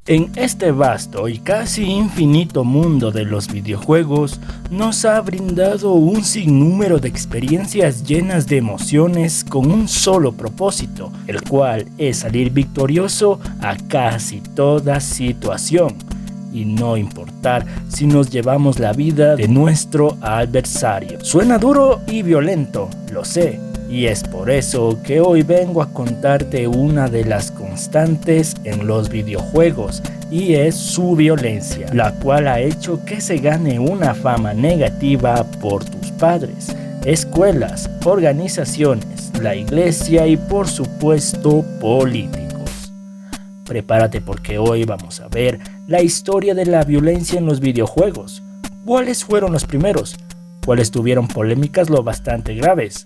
En este vasto y casi infinito mundo de los videojuegos, nos ha brindado un sinnúmero de experiencias llenas de emociones con un solo propósito, el cual es salir victorioso a casi toda situación, y no importar si nos llevamos la vida de nuestro adversario. Suena duro y violento, lo sé. Y es por eso que hoy vengo a contarte una de las constantes en los videojuegos, y es su violencia, la cual ha hecho que se gane una fama negativa por tus padres, escuelas, organizaciones, la iglesia y por supuesto políticos. Prepárate porque hoy vamos a ver la historia de la violencia en los videojuegos. ¿Cuáles fueron los primeros? ¿Cuáles tuvieron polémicas lo bastante graves?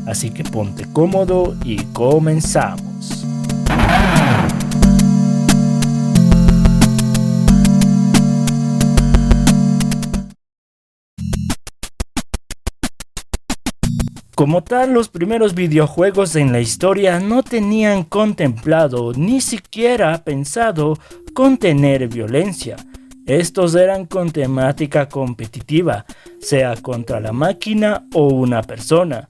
Así que ponte cómodo y comenzamos. Como tal, los primeros videojuegos en la historia no tenían contemplado ni siquiera pensado contener violencia. Estos eran con temática competitiva, sea contra la máquina o una persona.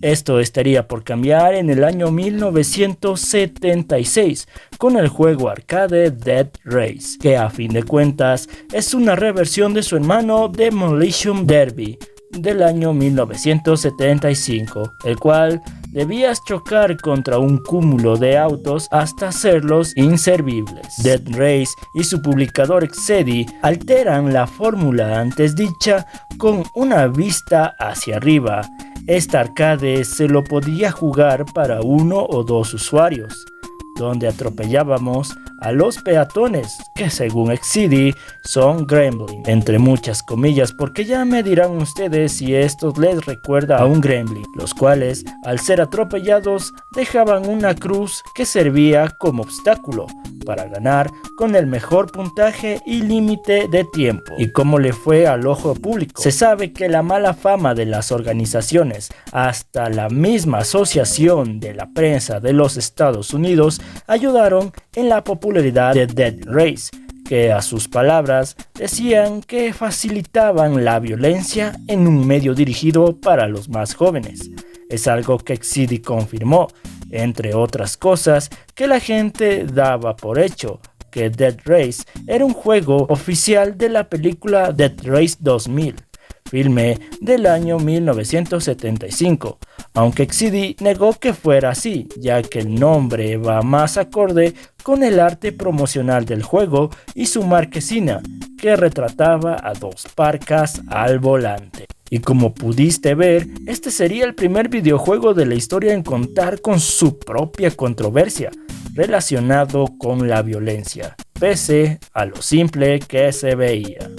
Esto estaría por cambiar en el año 1976 con el juego arcade Death Race, que a fin de cuentas es una reversión de su hermano Demolition Derby del año 1975, el cual debías chocar contra un cúmulo de autos hasta hacerlos inservibles. Death Race y su publicador Exidy alteran la fórmula antes dicha con una vista hacia arriba. Esta arcade se lo podía jugar para 1 o 2 usuarios, donde atropellábamos a los peatones, que según Exidy son gremlins, entre muchas comillas, porque ya me dirán ustedes si esto les recuerda a un gremlin, los cuales al ser atropellados dejaban una cruz que servía como obstáculo para ganar con el mejor puntaje y límite de tiempo. ¿Y cómo le fue al ojo público? Se sabe que la mala fama de las organizaciones, hasta la misma Asociación de la Prensa de los Estados Unidos, ayudaron en la popularidad de Death Race, que a sus palabras decían que facilitaban la violencia en un medio dirigido para los más jóvenes. Es algo que Exidy confirmó, entre otras cosas, que la gente daba por hecho que Death Race era un juego oficial de la película Death Race 2000, filme del año 1975, aunque Exidy negó que fuera así, ya que el nombre va más acorde con el arte promocional del juego y su marquesina, que retrataba a 2 parcas al volante. Y como pudiste ver, este sería el primer videojuego de la historia en contar con su propia controversia relacionado con la violencia, pese a lo simple que se veía.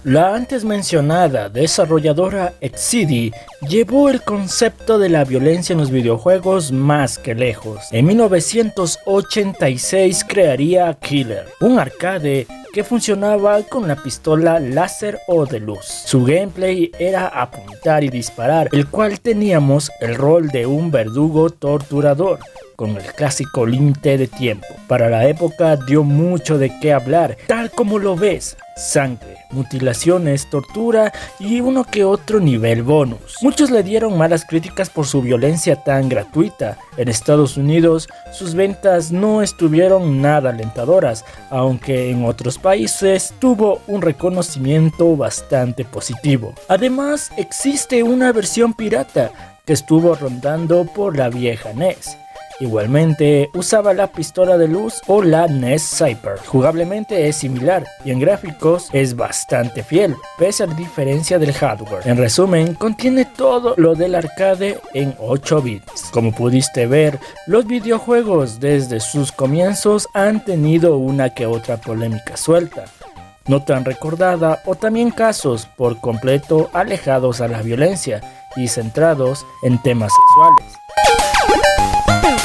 La antes mencionada desarrolladora Exidy llevó el concepto de la violencia en los videojuegos más que lejos. En 1986 crearía Killer, un arcade que funcionaba con la pistola láser o de luz. Su gameplay era apuntar y disparar, el cual teníamos el rol de un verdugo torturador, con el clásico límite de tiempo. Para la época dio mucho de qué hablar, tal como lo ves: sangre, mutilaciones, tortura y uno que otro nivel bonus. Muchos le dieron malas críticas por su violencia tan gratuita. En Estados Unidos sus ventas no estuvieron nada alentadoras, aunque en otros países tuvo un reconocimiento bastante positivo. Además, existe una versión pirata que estuvo rondando por la vieja NES. Igualmente usaba la pistola de luz o la NES Sniper. Jugablemente es similar y en gráficos es bastante fiel, pese a la diferencia del hardware. En resumen, contiene todo lo del arcade en 8 bits. Como pudiste ver, los videojuegos desde sus comienzos han tenido una que otra polémica suelta, no tan recordada, o también casos por completo alejados a la violencia y centrados en temas sexuales.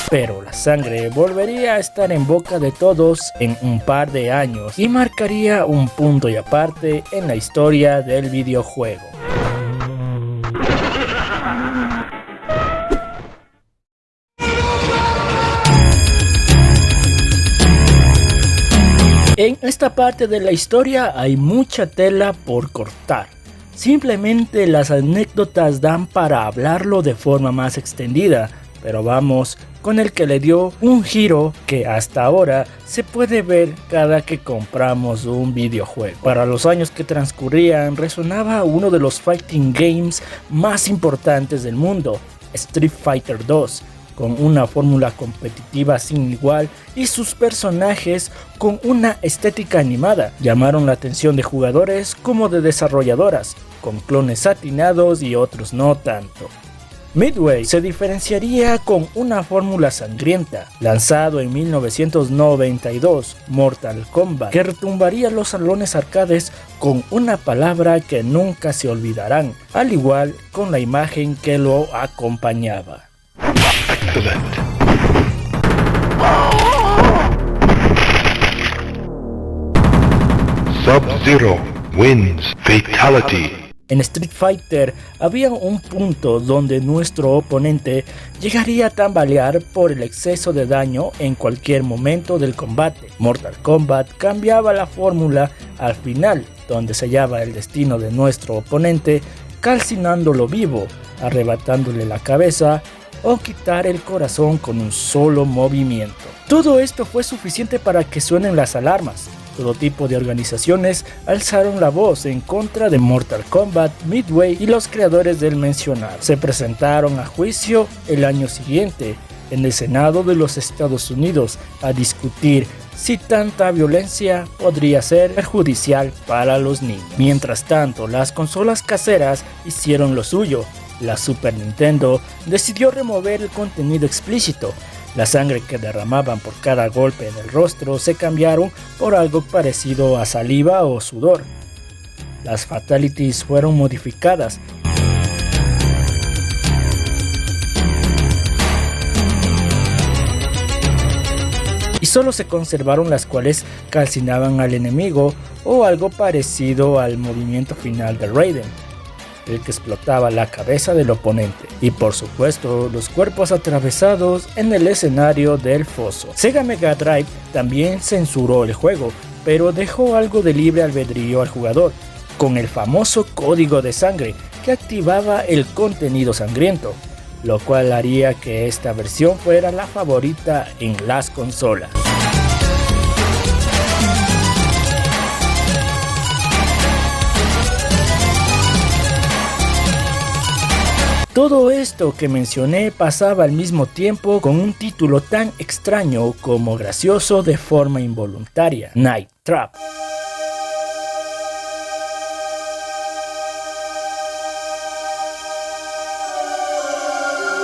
Pero la sangre volvería a estar en boca de todos en un par de años y marcaría un punto y aparte en la historia del videojuego. En esta parte de la historia hay mucha tela por cortar. Simplemente las anécdotas dan para hablarlo de forma más extendida, pero vamos con el que le dio un giro que hasta ahora se puede ver cada que compramos un videojuego. Para los años que transcurrían resonaba uno de los fighting games más importantes del mundo, Street Fighter 2. Con una fórmula competitiva sin igual y sus personajes con una estética animada, llamaron la atención de jugadores como de desarrolladoras, con clones atinados y otros no tanto. Midway se diferenciaría con una fórmula sangrienta, lanzado en 1992, Mortal Kombat, que retumbaría los salones arcades con una palabra que nunca se olvidarán, al igual con la imagen que lo acompañaba. Excellent. Sub-Zero wins. Fatality. En Street Fighter había un punto donde nuestro oponente llegaría a tambalear por el exceso de daño en cualquier momento del combate. Mortal Kombat cambiaba la fórmula al final, donde sellaba el destino de nuestro oponente, calcinándolo vivo, arrebatándole la cabeza o quitar el corazón con un solo movimiento. Todo esto fue suficiente para que suenen las alarmas. Todo tipo de organizaciones alzaron la voz en contra de Mortal Kombat, Midway y los creadores del mencionado. Se presentaron a juicio el año siguiente en el Senado de los Estados Unidos a discutir si tanta violencia podría ser perjudicial para los niños. Mientras tanto, las consolas caseras hicieron lo suyo. La Super Nintendo decidió remover el contenido explícito. La sangre que derramaban por cada golpe en el rostro se cambiaron por algo parecido a saliva o sudor. Las fatalities fueron modificadas. Y solo se conservaron las cuales calcinaban al enemigo o algo parecido al movimiento final de Raiden, el que explotaba la cabeza del oponente, y por supuesto los cuerpos atravesados en el escenario del foso. Sega Mega Drive también censuró el juego, pero dejó algo de libre albedrío al jugador, con el famoso código de sangre que activaba el contenido sangriento, lo cual haría que esta versión fuera la favorita en las consolas. Todo esto que mencioné pasaba al mismo tiempo con un título tan extraño como gracioso de forma involuntaria: Night Trap.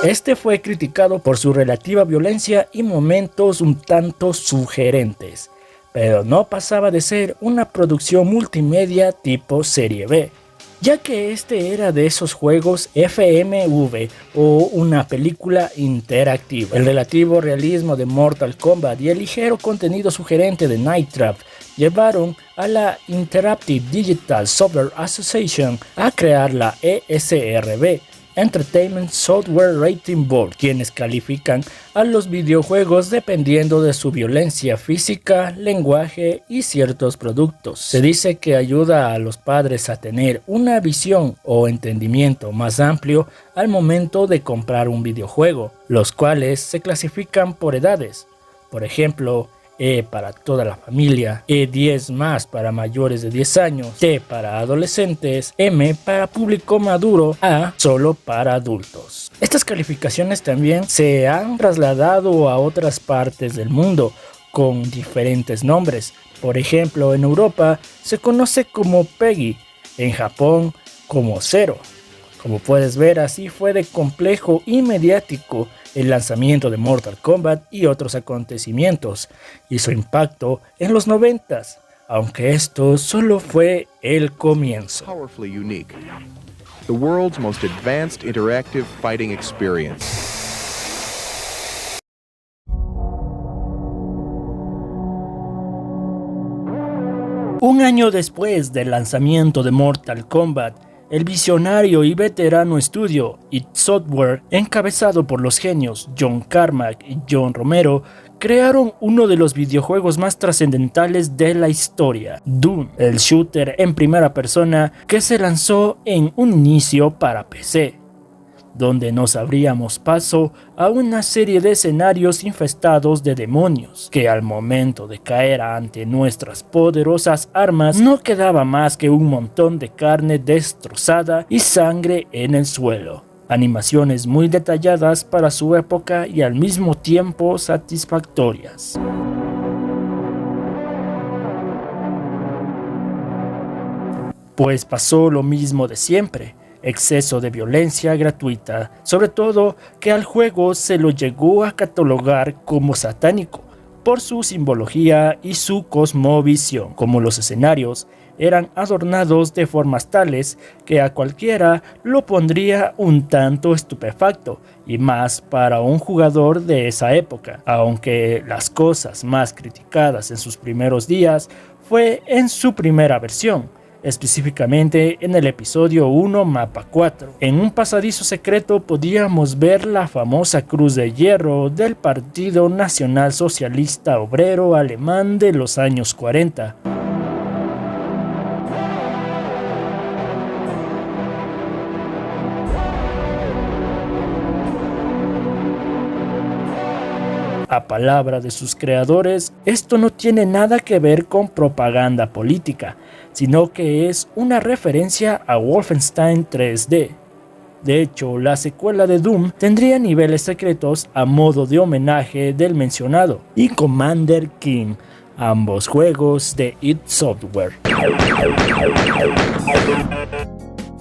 Este fue criticado por su relativa violencia y momentos un tanto sugerentes, pero no pasaba de ser una producción multimedia tipo serie B, ya que este era de esos juegos FMV o una película interactiva. El relativo realismo de Mortal Kombat y el ligero contenido sugerente de Night Trap llevaron a la Interactive Digital Software Association a crear la ESRB, Entertainment Software Rating Board, quienes califican a los videojuegos dependiendo de su violencia física, lenguaje y ciertos productos. Se dice que ayuda a los padres a tener una visión o entendimiento más amplio al momento de comprar un videojuego, los cuales se clasifican por edades. Por ejemplo, E para toda la familia, E10 más para mayores de 10 años, T para adolescentes, M para público maduro, A solo para adultos. Estas calificaciones también se han trasladado a otras partes del mundo con diferentes nombres. Por ejemplo, en Europa se conoce como PEGI, en Japón como 0. Como puedes ver, así fue de complejo y mediático el lanzamiento de Mortal Kombat y otros acontecimientos y su impacto en los 90s, aunque esto solo fue el comienzo. Powerfully unique. The world's most advanced interactive fighting experience. Un año después del lanzamiento de Mortal Kombat, el visionario y veterano estudio id Software, encabezado por los genios John Carmack y John Romero, crearon uno de los videojuegos más trascendentales de la historia, Doom, el shooter en primera persona que se lanzó en un inicio para PC, donde nos abríamos paso a una serie de escenarios infestados de demonios, que al momento de caer ante nuestras poderosas armas no quedaba más que un montón de carne destrozada y sangre en el suelo. Animaciones muy detalladas para su época y al mismo tiempo satisfactorias. Pues pasó lo mismo de siempre. Exceso de violencia gratuita, sobre todo que al juego se lo llegó a catalogar como satánico por su simbología y su cosmovisión, como los escenarios eran adornados de formas tales que a cualquiera lo pondría un tanto estupefacto, y más para un jugador de esa época, aunque las cosas más criticadas en sus primeros días fue en su primera versión, específicamente en el episodio 1 mapa 4. En un pasadizo secreto podíamos ver la famosa cruz de hierro del Partido Nacional Socialista Obrero Alemán de los años 40. A palabra de sus creadores, esto no tiene nada que ver con propaganda política, sino que es una referencia a Wolfenstein 3D. De hecho, la secuela de Doom tendría niveles secretos a modo de homenaje del mencionado, y Commander King, ambos juegos de id Software.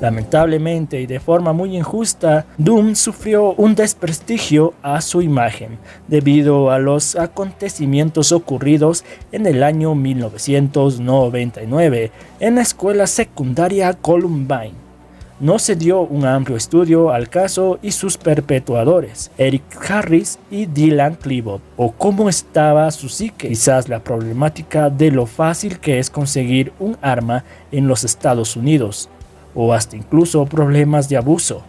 Lamentablemente y de forma muy injusta, Doom sufrió un desprestigio a su imagen debido a los acontecimientos ocurridos en el año 1999 en la escuela secundaria Columbine. No se dio un amplio estudio al caso y sus perpetuadores, Eric Harris y Dylan Klebold, o cómo estaba su psique, quizás la problemática de lo fácil que es conseguir un arma en los Estados Unidos, o hasta incluso problemas de abuso.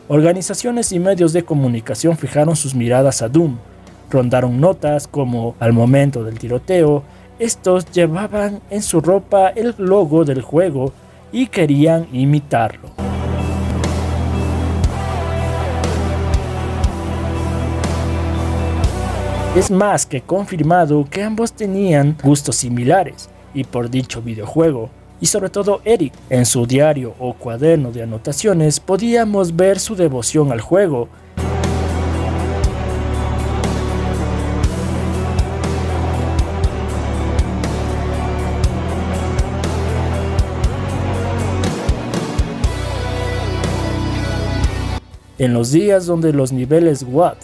Organizaciones y medios de comunicación fijaron sus miradas a Doom, rondaron notas como al momento del tiroteo, estos llevaban en su ropa el logo del juego y querían imitarlo. Es más que confirmado que ambos tenían gustos similares, y por dicho videojuego, y sobre todo Eric, en su diario o cuaderno de anotaciones podíamos ver su devoción al juego. En los días donde los niveles WAD,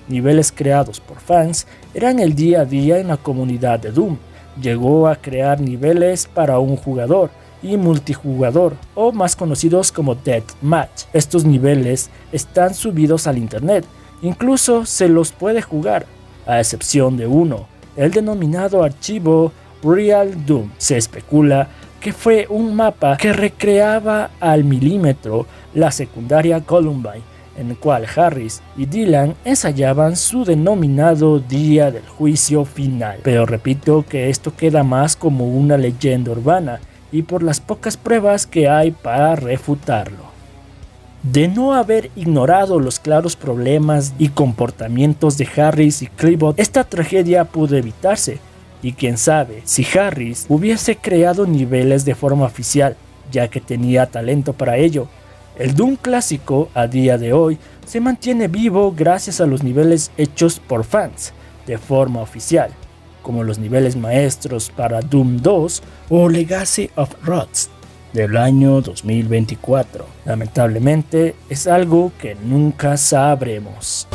niveles creados por fans, eran el día a día en la comunidad de Doom, llegó a crear niveles para un jugador y multijugador, o más conocidos como Deathmatch. Estos niveles están subidos al internet, incluso se los puede jugar, a excepción de uno, el denominado archivo Real Doom. Se especula que fue un mapa que recreaba al milímetro la secundaria Columbine, en el cual Harris y Dylan ensayaban su denominado día del juicio final. Pero repito que esto queda más como una leyenda urbana y por las pocas pruebas que hay para refutarlo. De no haber ignorado los claros problemas y comportamientos de Harris y Klebold, esta tragedia pudo evitarse, y quién sabe si Harris hubiese creado niveles de forma oficial, ya que tenía talento para ello. El Doom clásico a día de hoy se mantiene vivo gracias a los niveles hechos por fans de forma oficial, como los niveles maestros para Doom 2 o Legacy of Rust del año 2024. Lamentablemente es algo que nunca sabremos.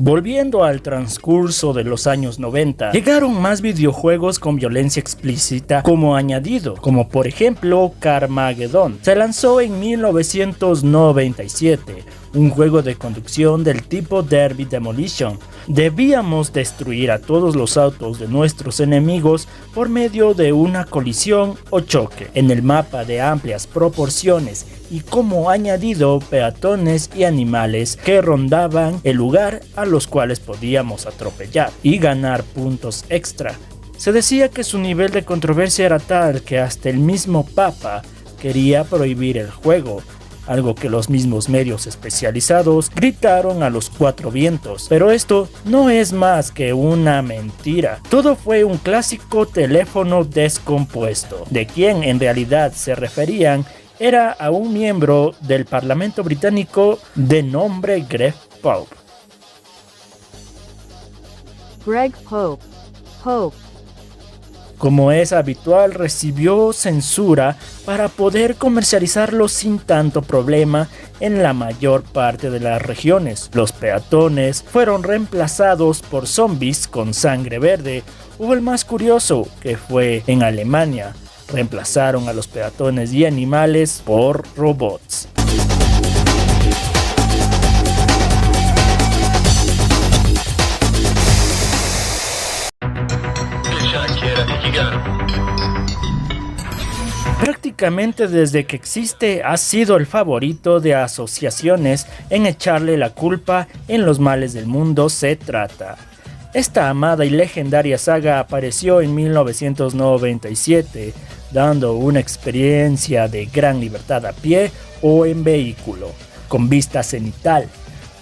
Volviendo al transcurso de los años 90, llegaron más videojuegos con violencia explícita como añadido, como por ejemplo Carmageddon. Se lanzó en 1997, un juego de conducción del tipo Derby Demolition. Debíamos destruir a todos los autos de nuestros enemigos por medio de una colisión o choque. En el mapa de amplias proporciones y como añadido peatones y animales que rondaban el lugar a los cuales podíamos atropellar y ganar puntos extra. Se decía que su nivel de controversia era tal que hasta el mismo Papa quería prohibir el juego, algo que los mismos medios especializados gritaron a los cuatro vientos. Pero esto no es más que una mentira. Todo fue un clásico teléfono descompuesto. De quien en realidad se referían era a un miembro del Parlamento británico de nombre Greg Pope. Greg Pope. Como es habitual, recibió censura para poder comercializarlo sin tanto problema en la mayor parte de las regiones. Los peatones fueron reemplazados por zombies con sangre verde, o el más curioso, que fue en Alemania. Reemplazaron a los peatones y animales por robots. Prácticamente desde que existe ha sido el favorito de asociaciones en echarle la culpa en los males del mundo se trata. Esta amada y legendaria saga apareció en 1997, dando una experiencia de gran libertad a pie o en vehículo, con vista cenital.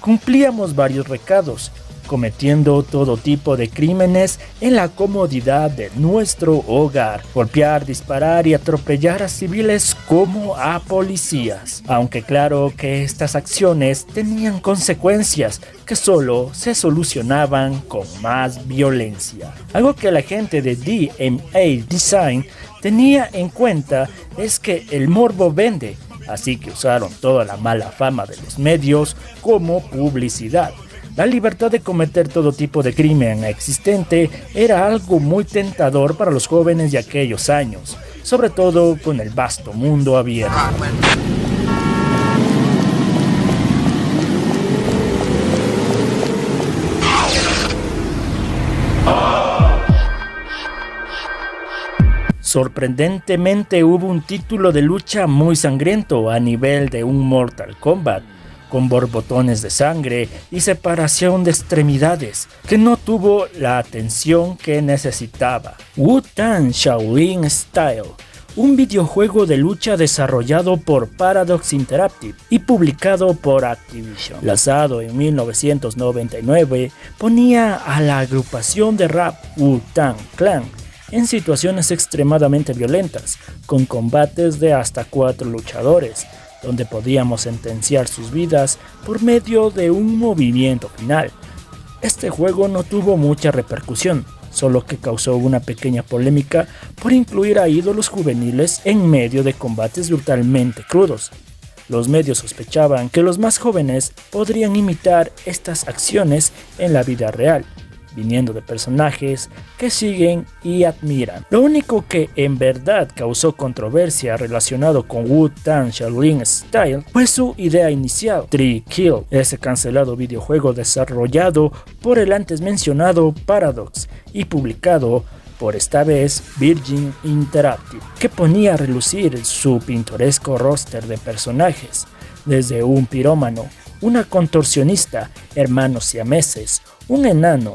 Cumplíamos varios recados, cometiendo todo tipo de crímenes en la comodidad de nuestro hogar, golpear, disparar y atropellar a civiles como a policías, aunque claro que estas acciones tenían consecuencias que solo se solucionaban con más violencia. Algo que la gente de DMA Design tenía en cuenta es que el morbo vende, así que usaron toda la mala fama de los medios como publicidad. La libertad de cometer todo tipo de crimen existente era algo muy tentador para los jóvenes de aquellos años, sobre todo con el vasto mundo abierto. Sorprendentemente hubo un título de lucha muy sangriento a nivel de un Mortal Kombat, con borbotones de sangre y separación de extremidades, que no tuvo la atención que necesitaba. Wu-Tang Shaolin Style, un videojuego de lucha desarrollado por Paradox Interactive y publicado por Activision. Lanzado en 1999, ponía a la agrupación de rap Wu-Tang Clan en situaciones extremadamente violentas, con combates de hasta 4 luchadores, donde podíamos sentenciar sus vidas por medio de un movimiento final. Este juego no tuvo mucha repercusión, solo que causó una pequeña polémica por incluir a ídolos juveniles en medio de combates brutalmente crudos. Los medios sospechaban que los más jóvenes podrían imitar estas acciones en la vida real, viniendo de personajes que siguen y admiran. Lo único que en verdad causó controversia relacionado con Wu-Tang Shaolin Style fue su idea inicial, Tree Kill, ese cancelado videojuego desarrollado por el antes mencionado Paradox y publicado por esta vez Virgin Interactive, que ponía a relucir su pintoresco roster de personajes, desde un pirómano, una contorsionista, hermanos siameses, un enano,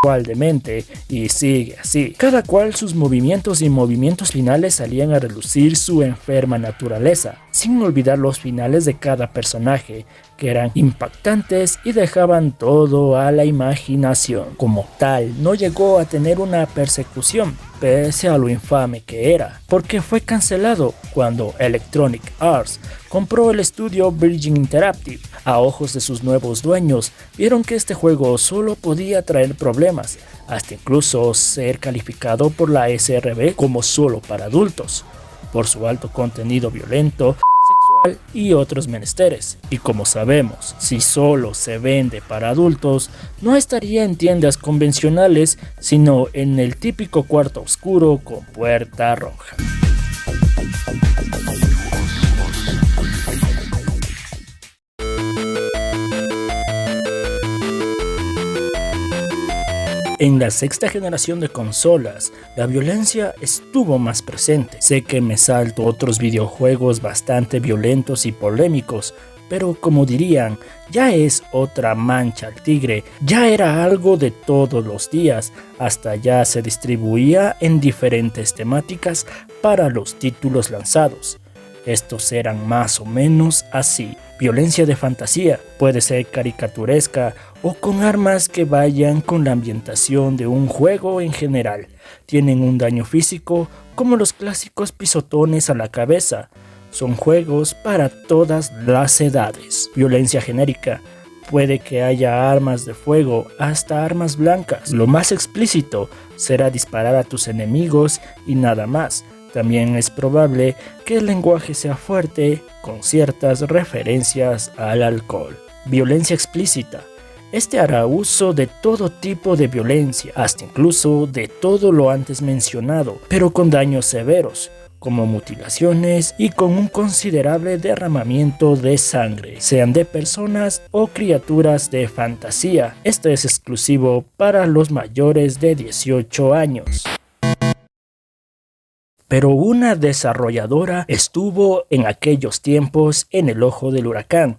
cual demente, y sigue así. Cada cual sus movimientos y movimientos finales salían a relucir su enferma naturaleza, sin olvidar los finales de cada personaje, que eran impactantes y dejaban todo a la imaginación. Como tal, no llegó a tener una persecución, pese a lo infame que era, porque fue cancelado cuando Electronic Arts compró el estudio Virgin Interactive. A ojos de sus nuevos dueños, vieron que este juego solo podía traer problemas, hasta incluso ser calificado por la SRB como solo para adultos, por su alto contenido violento, sexual y otros menesteres. Y como sabemos, si solo se vende para adultos, no estaría en tiendas convencionales, sino en el típico cuarto oscuro con puerta roja. En la sexta generación de consolas, la violencia estuvo más presente. Sé que me salto otros videojuegos bastante violentos y polémicos, pero como dirían, ya es otra mancha al tigre, ya era algo de todos los días, hasta ya se distribuía en diferentes temáticas para los títulos lanzados. Estos eran más o menos así: violencia de fantasía, puede ser caricaturesca o con armas que vayan con la ambientación de un juego en general. Tienen un daño físico como los clásicos pisotones a la cabeza. Son juegos para todas las edades. Violencia genérica, puede que haya armas de fuego hasta armas blancas. Lo más explícito será disparar a tus enemigos y nada más. También es probable que el lenguaje sea fuerte, con ciertas referencias al alcohol. Violencia explícita. Este hará uso de todo tipo de violencia, hasta incluso de todo lo antes mencionado, pero con daños severos, como mutilaciones y con un considerable derramamiento de sangre, sean de personas o criaturas de fantasía. Esto es exclusivo para los mayores de 18 años. Pero una desarrolladora estuvo en aquellos tiempos en el ojo del huracán.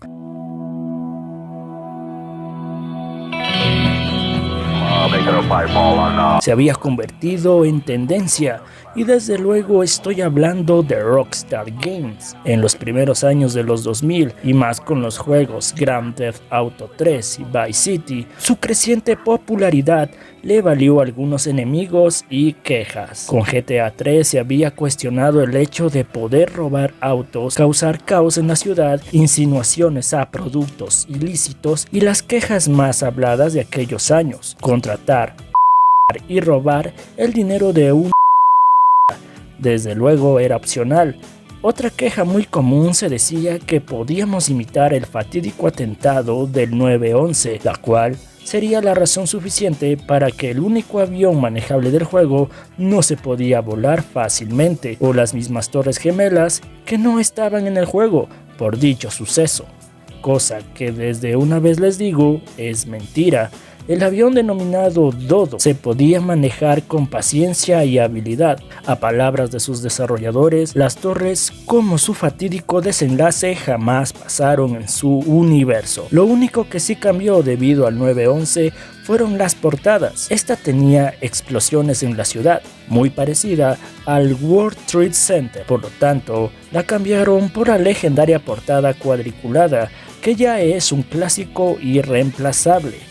Se había convertido en tendencia, y desde luego estoy hablando de Rockstar Games. En los primeros años de los 2000 y más con los juegos Grand Theft Auto 3 y Vice City, su creciente popularidad le valió algunos enemigos y quejas. Con GTA 3 se había cuestionado el hecho de poder robar autos, causar caos en la ciudad, insinuaciones a productos ilícitos y las quejas más habladas de aquellos años: contratar y robar el dinero de un desde luego era opcional. Otra queja muy común se decía que podíamos imitar el fatídico atentado del 9/11, la cual sería la razón suficiente para que el único avión manejable del juego no se podía volar fácilmente, o las mismas torres gemelas que no estaban en el juego por dicho suceso, cosa que desde una vez les digo es mentira. El avión denominado Dodo se podía manejar con paciencia y habilidad. A palabras de sus desarrolladores, las torres, como su fatídico desenlace, jamás pasaron en su universo. Lo único que sí cambió debido al 9/11 fueron las portadas. Esta tenía explosiones en la ciudad, muy parecida al World Trade Center. Por lo tanto, la cambiaron por la legendaria portada cuadriculada, que ya es un clásico irreemplazable.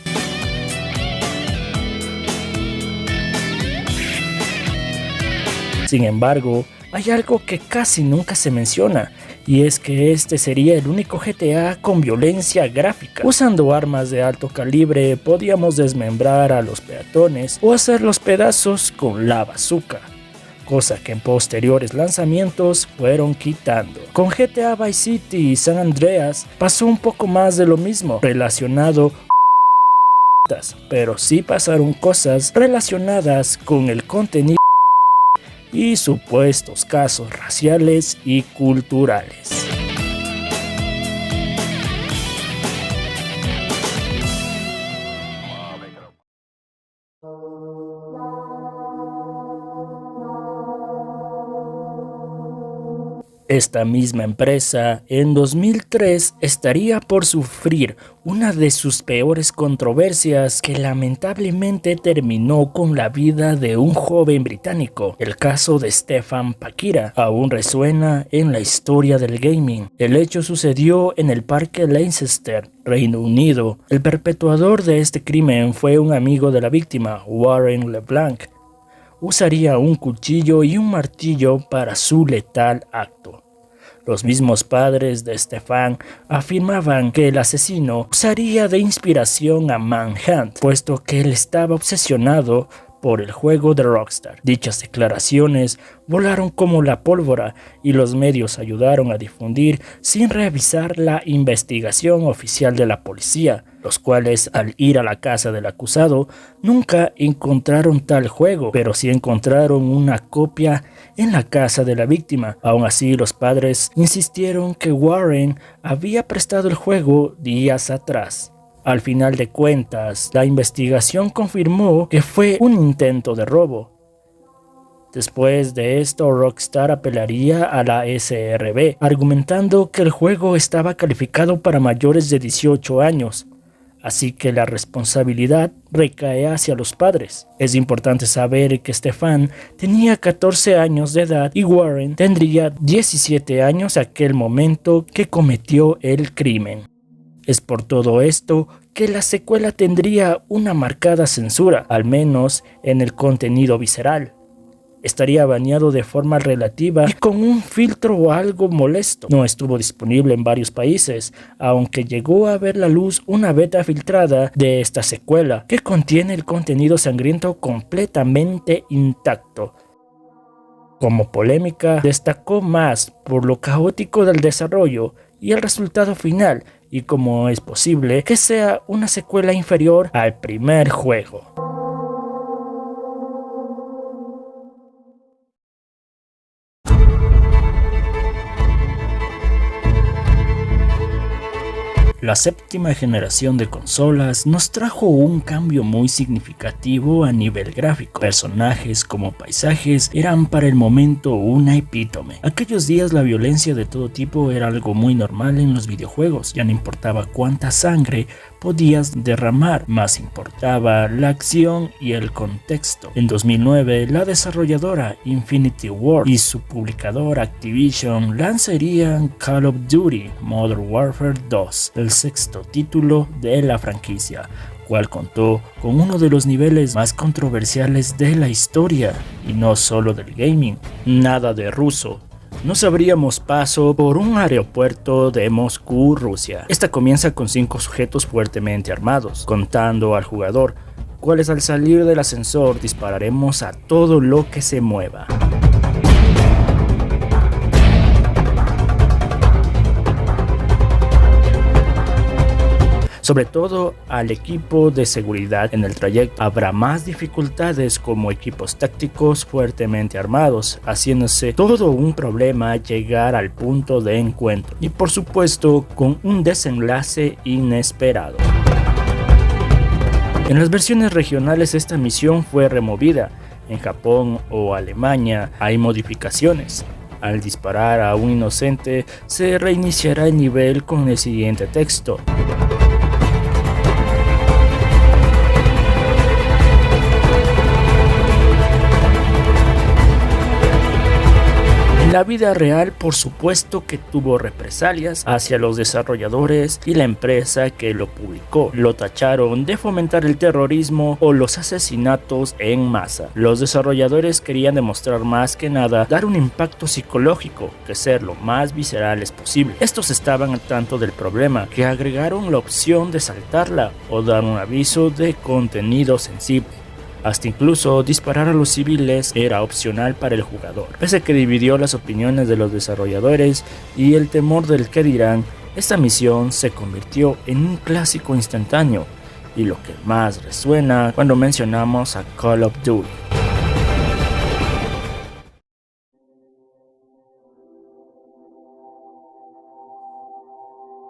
Sin embargo, hay algo que casi nunca se menciona, y es que este sería el único GTA con violencia gráfica. Usando armas de alto calibre podíamos desmembrar a los peatones o hacerlos pedazos con la bazooka, cosa que en posteriores lanzamientos fueron quitando. Con GTA Vice City y San Andreas pasó un poco más de lo mismo relacionado, pero sí pasaron cosas relacionadas con el contenido y supuestos casos raciales y culturales. Esta misma empresa en 2003 estaría por sufrir una de sus peores controversias, que lamentablemente terminó con la vida de un joven británico. El caso de Stefan Paquira aún resuena en la historia del gaming. El hecho sucedió en el Parque Leicester, Reino Unido. El perpetuador de este crimen fue un amigo de la víctima, Warren LeBlanc. Usaría un cuchillo y un martillo para su letal acto. Los mismos padres de Stefan afirmaban que el asesino usaría de inspiración a Manhunt, puesto que él estaba obsesionado por el juego de Rockstar. Dichas declaraciones volaron como la pólvora y los medios ayudaron a difundir sin revisar la investigación oficial de la policía, los cuales al ir a la casa del acusado nunca encontraron tal juego, pero sí encontraron una copia en la casa de la víctima. Aún así, los padres insistieron que Warren había prestado el juego días atrás. Al final de cuentas, la investigación confirmó que fue un intento de robo. Después de esto, Rockstar apelaría a la SRB, argumentando que el juego estaba calificado para mayores de 18 años, así que la responsabilidad recae hacia los padres. Es importante saber que Stefan tenía 14 años de edad y Warren tendría 17 años en aquel momento que cometió el crimen. Es por todo esto que la secuela tendría una marcada censura, al menos en el contenido visceral. Estaría baneado de forma relativa y con un filtro algo molesto. No estuvo disponible en varios países, aunque llegó a ver la luz una beta filtrada de esta secuela, que contiene el contenido sangriento completamente intacto. Como polémica, destacó más por lo caótico del desarrollo y el resultado final, y cómo es posible que sea una secuela inferior al primer juego. La séptima generación de consolas nos trajo un cambio muy significativo a nivel gráfico. Personajes como paisajes eran para el momento una epítome. Aquellos días la violencia de todo tipo era algo muy normal en los videojuegos. Ya no importaba cuánta sangre podías derramar, más importaba la acción y el contexto. En 2009, la desarrolladora Infinity Ward y su publicador Activision lanzarían Call of Duty Modern Warfare 2, el sexto título de la franquicia, cual contó con uno de los niveles más controversiales de la historia, y no solo del gaming. Nada de ruso. Nos abríamos paso por un aeropuerto de Moscú, Rusia. Esta comienza con 5 sujetos fuertemente armados, contando al jugador, cuales al salir del ascensor dispararemos a todo lo que se mueva. Sobre todo al equipo de seguridad en el trayecto. Habrá más dificultades como equipos tácticos fuertemente armados, haciéndose todo un problema llegar al punto de encuentro. Y por supuesto con un desenlace inesperado. En las versiones regionales esta misión fue removida. En Japón o Alemania hay modificaciones. Al disparar a un inocente se reiniciará el nivel con el siguiente texto. En la vida real, por supuesto que tuvo represalias hacia los desarrolladores y la empresa que lo publicó. Lo tacharon de fomentar el terrorismo o los asesinatos en masa. Los desarrolladores querían demostrar más que nada dar un impacto psicológico que ser lo más viscerales posible. Estos estaban al tanto del problema, que agregaron la opción de saltarla o dar un aviso de contenido sensible. Hasta incluso disparar a los civiles era opcional para el jugador. Pese a que dividió las opiniones de los desarrolladores y el temor del que dirán, esta misión se convirtió en un clásico instantáneo y lo que más resuena cuando mencionamos a Call of Duty.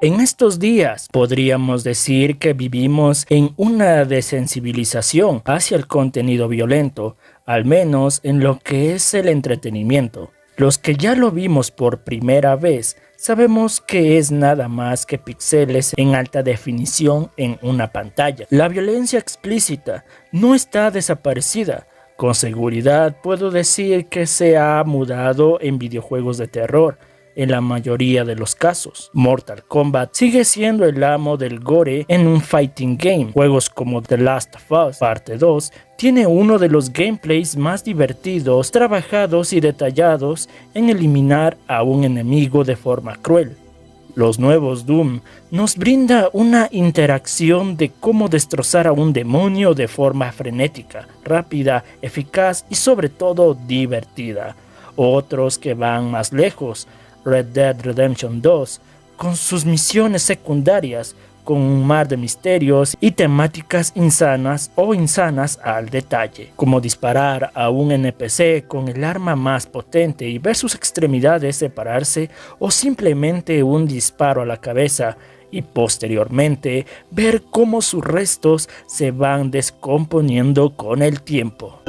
En estos días podríamos decir que vivimos en una desensibilización hacia el contenido violento, al menos en lo que es el entretenimiento. Los que ya lo vimos por primera vez sabemos que es nada más que píxeles en alta definición en una pantalla. La violencia explícita no está desaparecida. Con seguridad puedo decir que se ha mudado en videojuegos de terror. En la mayoría de los casos, Mortal Kombat sigue siendo el amo del gore en un fighting game. Juegos como The Last of Us Parte 2 tiene uno de los gameplays más divertidos, trabajados y detallados en eliminar a un enemigo de forma cruel. Los nuevos Doom nos brinda una interacción de cómo destrozar a un demonio de forma frenética, rápida, eficaz y sobre todo divertida. Otros que van más lejos, Red Dead Redemption 2, con sus misiones secundarias, con un mar de misterios y temáticas insanas o insanas al detalle, como disparar a un NPC con el arma más potente y ver sus extremidades separarse, o simplemente un disparo a la cabeza y posteriormente ver cómo sus restos se van descomponiendo con el tiempo.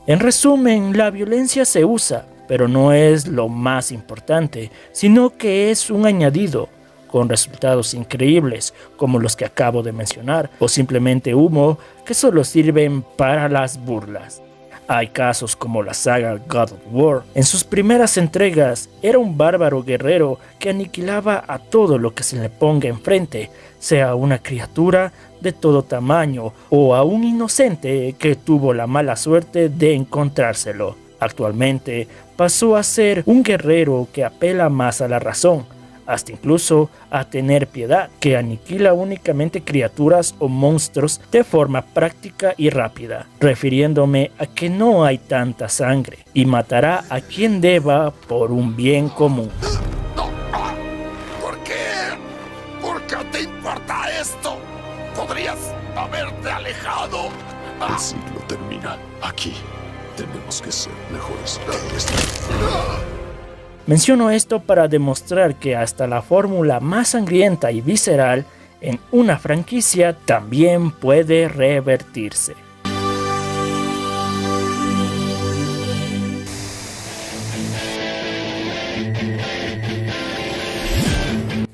En resumen, la violencia se usa, pero no es lo más importante, sino que es un añadido, con resultados increíbles, como los que acabo de mencionar, o simplemente humo que solo sirven para las burlas. Hay casos como la saga God of War. En sus primeras entregas era un bárbaro guerrero que aniquilaba a todo lo que se le ponga enfrente, sea una criatura de todo tamaño o a un inocente que tuvo la mala suerte de encontrárselo. Actualmente pasó a ser un guerrero que apela más a la razón, hasta incluso a tener piedad, que aniquila únicamente criaturas o monstruos de forma práctica y rápida, refiriéndome a que no hay tanta sangre, y matará a quien deba por un bien común. ¿Por qué? ¿Por qué te importa esto? Podrías haberte alejado. El ciclo termina aquí. Tenemos que ser mejores. Menciono esto para demostrar que hasta la fórmula más sangrienta y visceral en una franquicia también puede revertirse.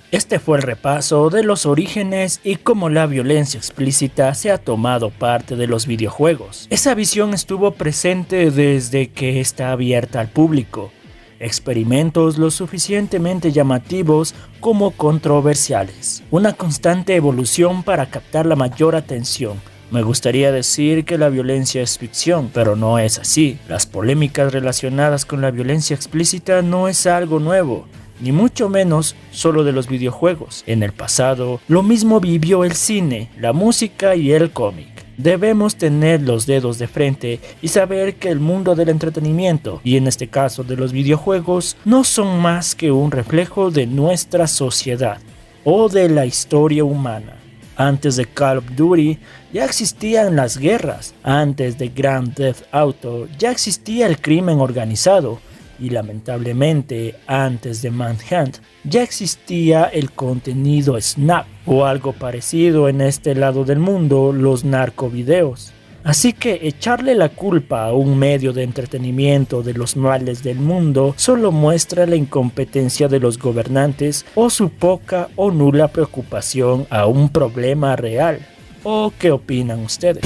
Este fue el repaso de los orígenes y cómo la violencia explícita se ha tomado parte de los videojuegos. Esa visión estuvo presente desde que está abierta al público. Experimentos lo suficientemente llamativos como controversiales. Una constante evolución para captar la mayor atención. Me gustaría decir que la violencia es ficción, pero no es así. Las polémicas relacionadas con la violencia explícita no es algo nuevo, ni mucho menos solo de los videojuegos. En el pasado, lo mismo vivió el cine, la música y el cómic. Debemos tener los dedos de frente y saber que el mundo del entretenimiento, y en este caso de los videojuegos, no son más que un reflejo de nuestra sociedad o de la historia humana. Antes de Call of Duty ya existían las guerras, antes de Grand Theft Auto ya existía el crimen organizado, y lamentablemente antes de Manhunt ya existía el contenido Snap o algo parecido en este lado del mundo, los narcovideos. Así que echarle la culpa a un medio de entretenimiento de los males del mundo solo muestra la incompetencia de los gobernantes o su poca o nula preocupación a un problema real. ¿O qué opinan ustedes?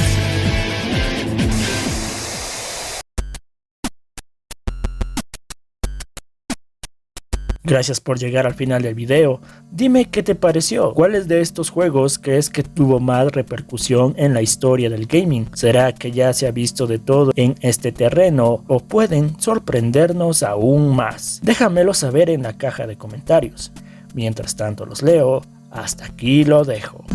Gracias por llegar al final del video. Dime qué te pareció. ¿Cuáles de estos juegos crees que tuvo más repercusión en la historia del gaming? ¿Será que ya se ha visto de todo en este terreno o pueden sorprendernos aún más? Déjamelo saber en la caja de comentarios. Mientras tanto los leo. Hasta aquí lo dejo.